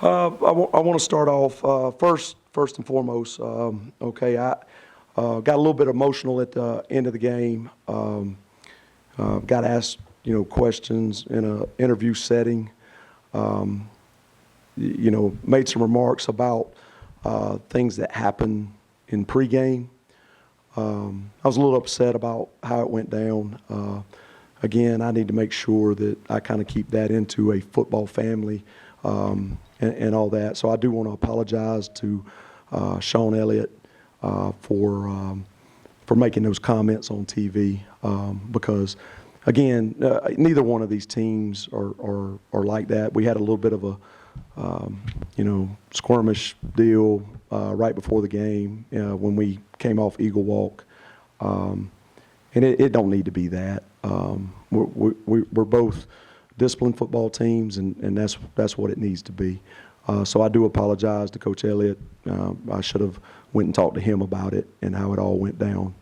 I want to start off first and foremost. Okay, I got a little bit emotional at the end of the game. Got asked, questions in an interview setting. Made some remarks about things that happened in pregame. I was a little upset about how it went down. Again, I need to make sure that I kind of keep that into a football family and all that. So I do want to apologize to Sean Elliott for making those comments on TV because, again, neither one of these teams are like that. We had a little bit of a skirmish deal right before the game when we came off Eagle Walk. And it don't need to be that. We're both disciplined football teams, and that's what it needs to be. So I do apologize to Coach Elliott. I should have went and talked to him about it and how it all went down.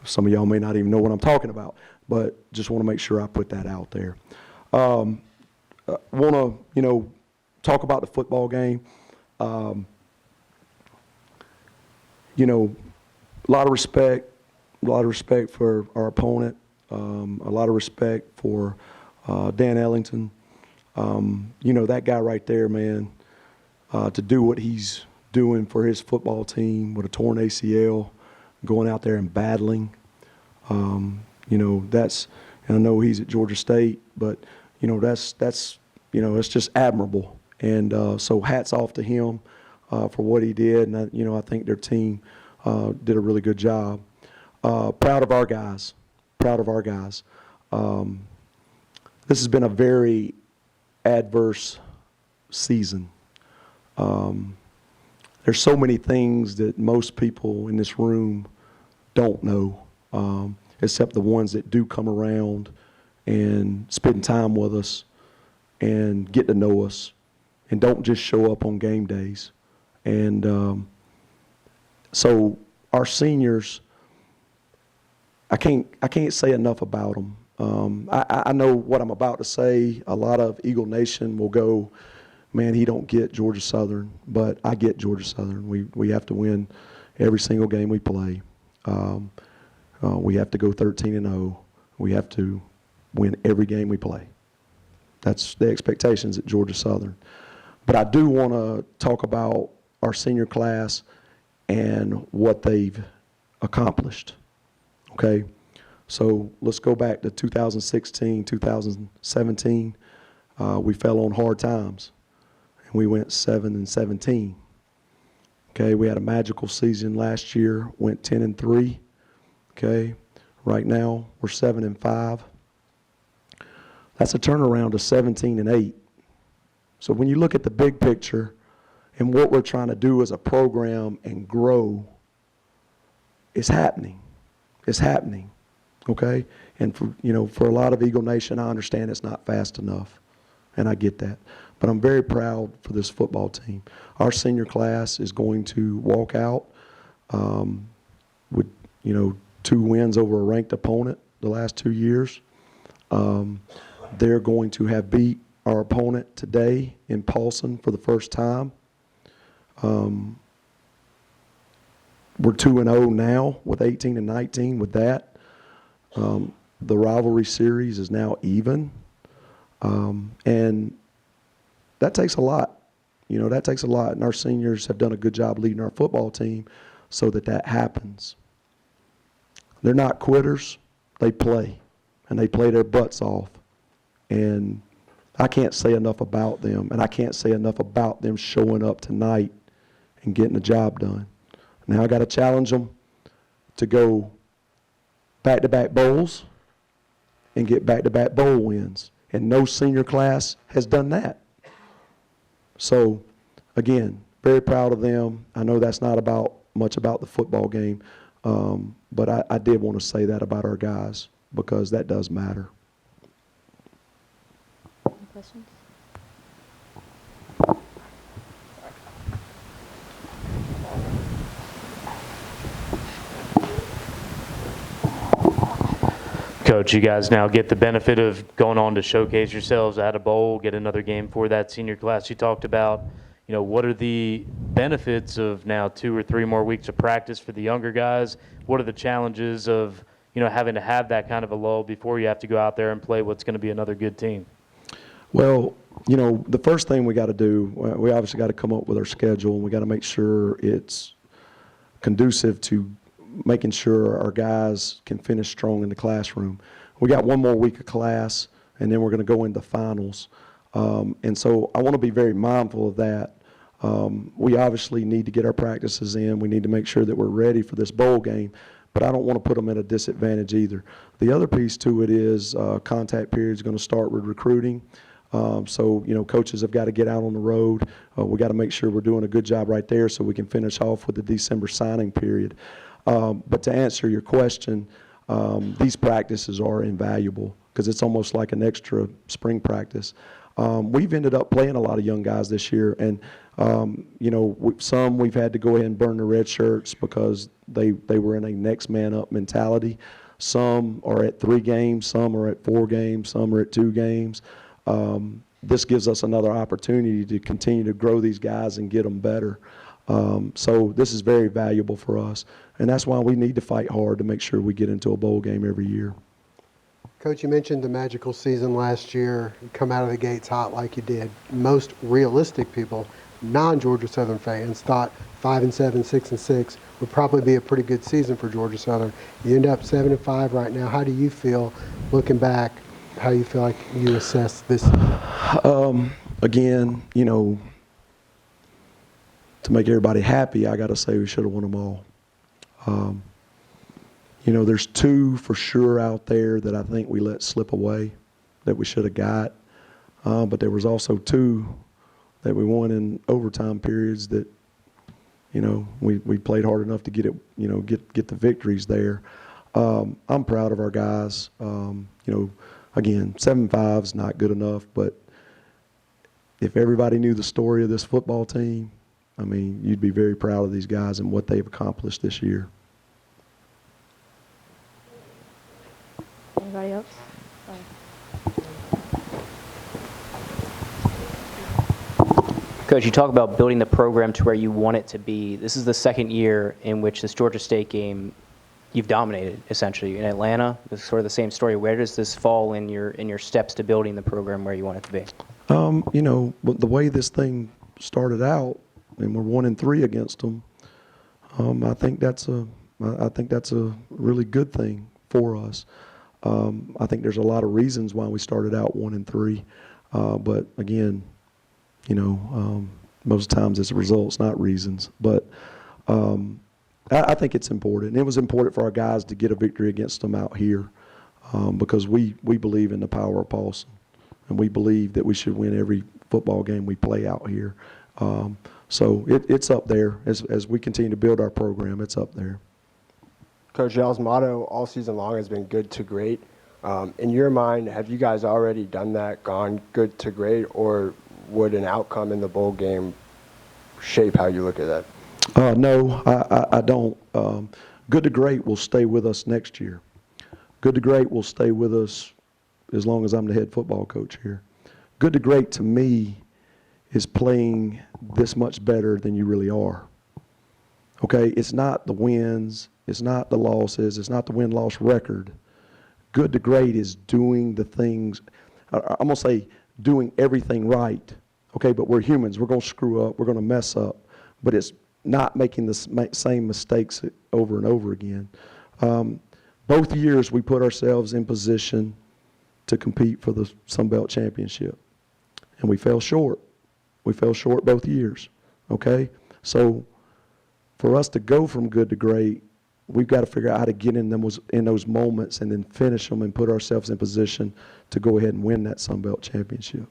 Some of y'all may not even know what I'm talking about, but just want to make sure I put that out there. Want to, talk about the football game. A lot of respect for our opponent. A lot of respect for Dan Ellington. That guy right there, man, to do what he's doing for his football team with a torn ACL, going out there and battling. That's, and I know he's at Georgia State, but, that's it's just admirable. And so hats off to him for what he did. And, I think their team did a really good job. Proud of our guys. This has been a very adverse season. There's so many things that most people in this room don't know, except the ones that do come around and spend time with us and get to know us and don't just show up on game days. And so our seniors, I can't say enough about them. I know what I'm about to say. A lot of Eagle Nation will go, man, he don't get Georgia Southern, but I get Georgia Southern. We have to win every single game we play. We have to go 13-0. We have to win every game we play. That's the expectations at Georgia Southern. But I do want to talk about our senior class and what they've accomplished. Okay? So let's go back to 2016, 2017. We fell on hard times, and we went 7-17. Okay, we had a magical season last year, went 10-3. Okay, right now we're 7-5. That's a turnaround to 17-8. So when you look at the big picture and what we're trying to do as a program and grow, it's happening. It's happening. Okay? And for a lot of Eagle Nation, I understand it's not fast enough. And I get that. But I'm very proud for this football team. Our senior class is going to walk out with, 2 wins over a ranked opponent the last 2 years. They're going to have beat our opponent today in Paulson for the first time. We're 2-0 now with 18-19 with that. The rivalry series is now even. And that takes a lot. That takes a lot. And our seniors have done a good job leading our football team so that happens. They're not quitters. They play. And they play their butts off. And I can't say enough about them. And I can't say enough about them showing up tonight and getting the job done. Now I got to challenge them to go back-to-back bowls and get back-to-back bowl wins. And no senior class has done that. So, again, very proud of them. I know that's not much about the football game, but I did want to say that about our guys because that does matter. Any questions? Coach, you guys now get the benefit of going on to showcase yourselves at a bowl, get another game for that senior class you talked about. What are the benefits of now 2 or 3 more weeks of practice for the younger guys? What are the challenges of, having to have that kind of a lull before you have to go out there and play what's going to be another good team? Well, the first thing we got to do, we obviously got to come up with our schedule, and we got to make sure it's conducive to making sure our guys can finish strong in the classroom. We got 1 more week of class, and then we're going to go into finals. And so I want to be very mindful of that. We obviously need to get our practices in. We need to make sure that we're ready for this bowl game, but I don't want to put them at a disadvantage either. The other piece to it is contact period is going to start with recruiting. So, coaches have got to get out on the road. We got to make sure we're doing a good job right there so we can finish off with the December signing period. But to answer your question, these practices are invaluable because it's almost like an extra spring practice. We've ended up playing a lot of young guys this year, and some we've had to go ahead and burn the red shirts because they were in a next man up mentality. Some are at 3 games, some are at 4 games, some are at 2 games. This gives us another opportunity to continue to grow these guys and get them better. So this is very valuable for us, and that's why we need to fight hard to make sure we get into a bowl game every year. Coach, you mentioned the magical season last year. You come out of the gates hot like you did. Most realistic people, non-Georgia Southern fans, thought 5-7, 6-6 would probably be a pretty good season for Georgia Southern. You end up 7-5 right now. How do you feel looking back? How you feel like you assess this? Again, to make everybody happy, I got to say we should have won them all. There's 2 for sure out there that I think we let slip away that we should have got. But there was also 2 that we won in overtime periods that, we played hard enough to get it, get the victories there. I'm proud of our guys. Again, 7-5 is not good enough, but if everybody knew the story of this football team, you'd be very proud of these guys and what they've accomplished this year. Anybody else? Coach, you talk about building the program to where you want it to be. This is the second year in which this Georgia State game you've dominated, essentially. In Atlanta, it's sort of the same story. Where does this fall in your steps to building the program where you want it to be? The way this thing started out, and we're 1-3 against them, I think that's a really good thing for us. I think there's a lot of reasons why we started out 1-3, but again, most times it's results, not reasons. But I think it's important. And it was important for our guys to get a victory against them out here because we believe in the power of Paulson, and we believe that we should win every football game we play out here. So it's up there. As we continue to build our program, it's up there. Coach, y'all's motto all season long has been good to great. In your mind, have you guys already done that, gone good to great, or would an outcome in the bowl game shape how you look at that? No, I don't. Good to great will stay with us next year. Good to great will stay with us as long as I'm the head football coach here. Good to great to me is playing this much better than you really are. Okay, it's not the wins, it's not the losses, it's not the win-loss record. Good to great is doing the things, I'm going to say doing everything right. Okay, but we're humans, we're going to screw up, we're going to mess up, but it's not making the same mistakes over and over again. Both years we put ourselves in position to compete for the Sun Belt Championship, and we fell short. We fell short both years, okay? So for us to go from good to great, we've got to figure out how to get in those moments and then finish them and put ourselves in position to go ahead and win that Sun Belt Championship.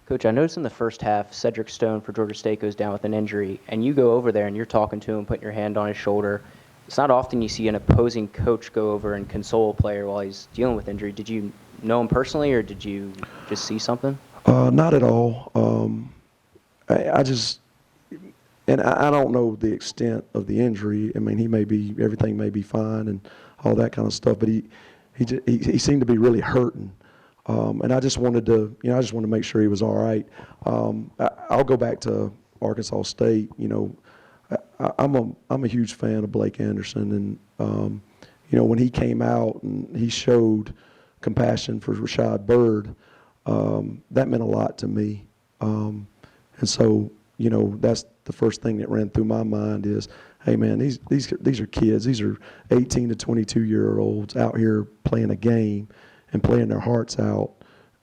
Coach, I noticed in the first half, Cedric Stone for Georgia State goes down with an injury, and you go over there and you're talking to him, putting your hand on his shoulder. It's not often you see an opposing coach go over and console a player while he's dealing with injury. Did you know him personally, or did you just see something? Not at all. I don't know the extent of the injury. I mean, everything may be fine and all that kind of stuff, but he seemed to be really hurting. And I just wanted to, make sure he was all right. I'll go back to Arkansas State. I'm a huge fan of Blake Anderson, and when he came out and he showed compassion for Rashad Byrd, that meant a lot to me. And so, that's the first thing that ran through my mind is, hey man, these are kids. These are 18 to 22-year-olds out here playing a game and playing their hearts out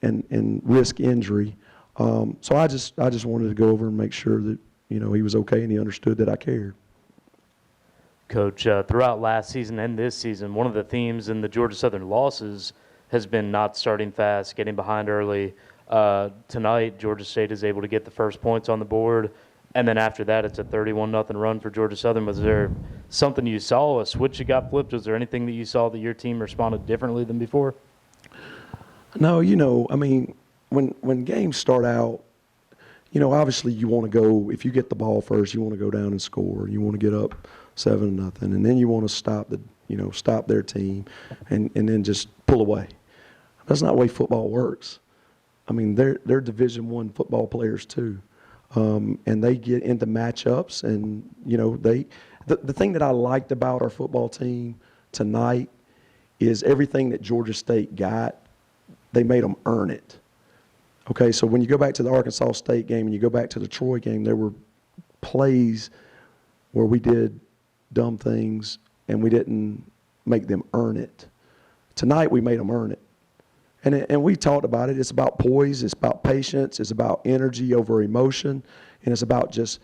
and risk injury. So I just wanted to go over and make sure that he was okay and he understood that I cared. Coach, throughout last season and this season, one of the themes in the Georgia Southern losses has been not starting fast, getting behind early. Tonight, Georgia State is able to get the first points on the board, and then after that, it's a 31-0 run for Georgia Southern. Was there something you saw, a switch that got flipped? Was there anything that you saw that your team responded differently than before? No, when games start out, obviously you want to go, if you get the ball first, you want to go down and score. You want to get up 7-0, and then you want to stop their team and then just pull away. That's not the way football works. They're Division I football players too. And they get into matchups, and the thing that I liked about our football team tonight is everything that Georgia State got, they made them earn it. Okay, so when you go back to the Arkansas State game and you go back to the Troy game, there were plays where we did dumb things and we didn't make them earn it. Tonight we made them earn it. And we talked about it. It's about poise. It's about patience. It's about energy over emotion. And it's about just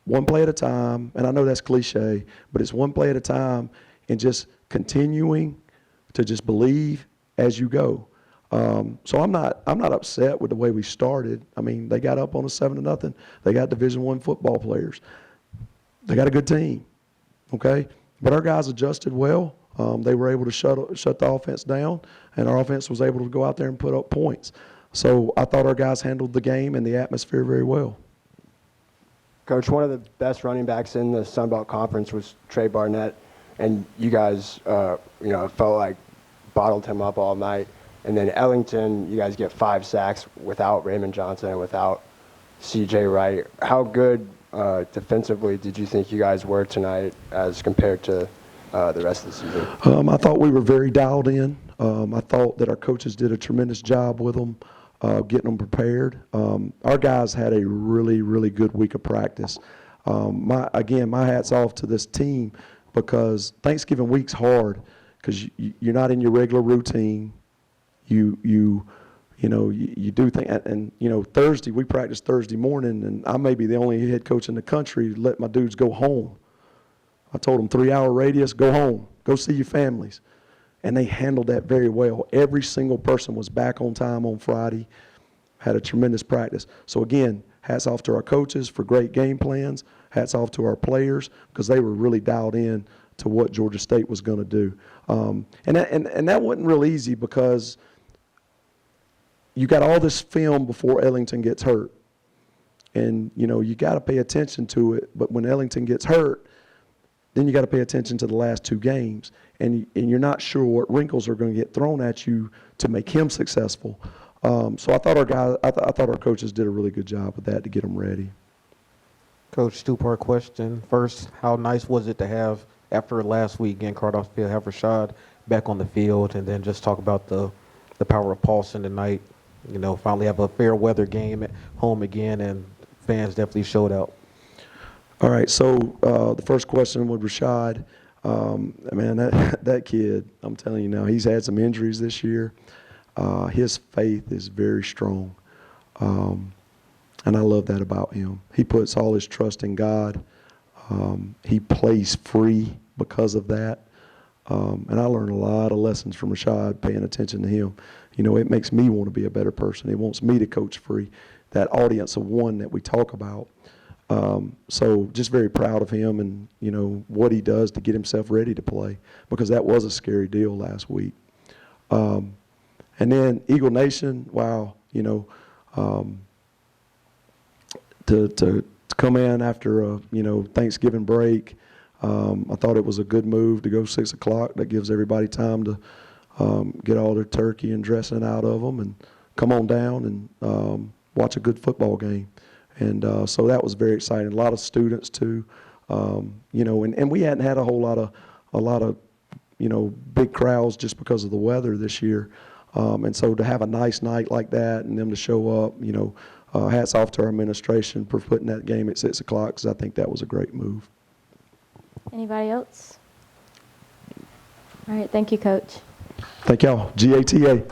one play at a time. And I know that's cliche, but it's one play at a time and just continuing to just believe as you go. So I'm not upset with the way we started. They got up on a 7-0. They got Division I football players. They got a good team, okay? But our guys adjusted well. They were able to shut the offense down, and our offense was able to go out there and put up points. So I thought our guys handled the game and the atmosphere very well. Coach, one of the best running backs in the Sun Belt Conference was Trey Barnett, and you guys, felt like bottled him up all night. And then Ellington, you guys get 5 sacks without Raymond Johnson and without C.J. Wright. How good defensively did you think you guys were tonight as compared to the rest of the season? I thought we were very dialed in. I thought that our coaches did a tremendous job with them, getting them prepared. Our guys had a really, really good week of practice. My hat's off to this team because Thanksgiving week's hard because you're not in your regular routine. You do things, and Thursday, we practiced Thursday morning, and I may be the only head coach in the country to let my dudes go home. I told them 3-hour radius, go home, go see your families. And they handled that very well. Every single person was back on time on Friday, had a tremendous practice. So again, hats off to our coaches for great game plans, hats off to our players because they were really dialed in to what Georgia State was going to do. And that wasn't real easy because you got all this film before Ellington gets hurt. And, you got to pay attention to it. But when Ellington gets hurt, then you got to pay attention to the last 2 games. And you're not sure what wrinkles are going to get thrown at you to make him successful. So I thought our coaches did a really good job with that to get them ready. Coach, 2-part question. First, how nice was it to have, after last week getting caught off the field, have Rashad back on the field, and then just talk about the power of Paulson tonight. Finally have a fair weather game at home again, and fans definitely showed out. All right, so the first question with Rashad, man, that kid, I'm telling you now, he's had some injuries this year. His faith is very strong, and I love that about him. He puts all his trust in God. He plays free because of that. And I learned a lot of lessons from Rashad paying attention to him. It makes me want to be a better person. It wants me to coach free, that audience of one that we talk about. So just very proud of him and, what he does to get himself ready to play because that was a scary deal last week. And then Eagle Nation, wow, to come in after a, Thanksgiving break, I thought it was a good move to go 6 o'clock. That gives everybody time to get all their turkey and dressing out of them, and come on down and watch a good football game. And so that was very exciting. A lot of students too, you know, and we hadn't had a lot of, you know, big crowds just because of the weather this year. And so to have a nice night like that and them to show up, you know, hats off to our administration for putting that game at 6 o'clock, because I think that was a great move. Anybody else? All right, thank you, Coach. Thank y'all. GATA.